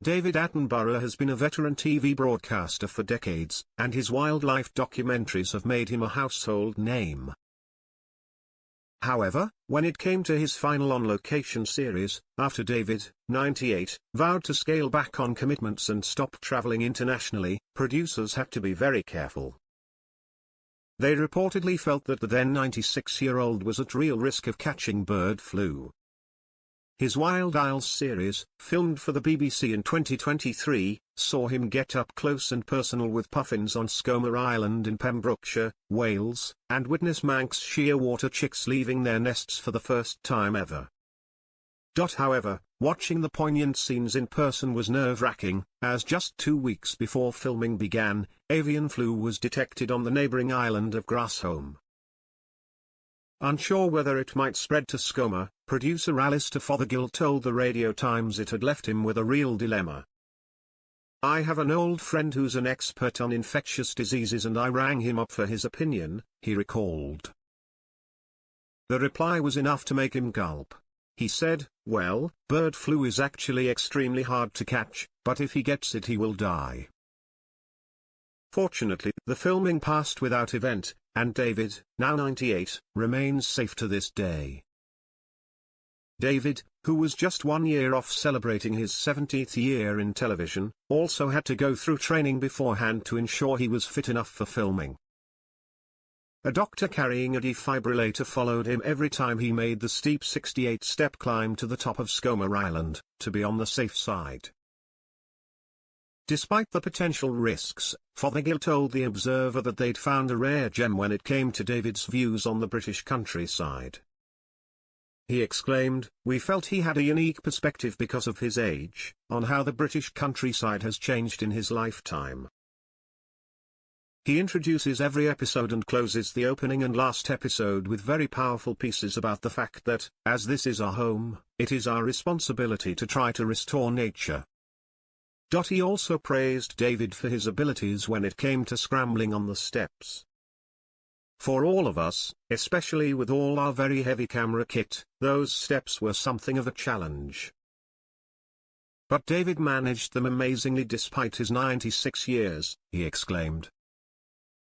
David Attenborough has been a veteran TV broadcaster for decades, and his wildlife documentaries have made him a household name. However, when it came to his final on-location series, after David, 98, vowed to scale back on commitments and stop traveling internationally, producers had to be very careful. They reportedly felt that the then 96-year-old was at real risk of catching bird flu. His Wild Isles series, filmed for the BBC in 2023, saw him get up close and personal with puffins on Skomer Island in Pembrokeshire, Wales, and witness Manx shearwater chicks leaving their nests for the first time ever. However, watching the poignant scenes in person was nerve-wracking, as just 2 weeks before filming began, avian flu was detected on the neighbouring island of Grassholm. Unsure whether it might spread to Skomer, producer Alistair Fothergill told the Radio Times it had left him with a real dilemma. "I have an old friend who's an expert on infectious diseases and I rang him up for his opinion," he recalled. The reply was enough to make him gulp. He said, "Well, bird flu is actually extremely hard to catch, but if he gets it he will die." Fortunately, the filming passed without event, and David, now 98, remains safe to this day. David, who was just 1 year off celebrating his 70th year in television, also had to go through training beforehand to ensure he was fit enough for filming. A doctor carrying a defibrillator followed him every time he made the steep 68-step climb to the top of Skomer Island, to be on the safe side. Despite the potential risks, Fothergill told The Observer that they'd found a rare gem when it came to David's views on the British countryside. He exclaimed, "We felt he had a unique perspective because of his age, on how the British countryside has changed in his lifetime." He introduces every episode and closes the opening and last episode with very powerful pieces about the fact that, as this is our home, it is our responsibility to try to restore nature. He also praised David for his abilities when it came to scrambling on the steps. "For all of us, especially with all our very heavy camera kit, those steps were something of a challenge. But David managed them amazingly despite his 96 years," he exclaimed.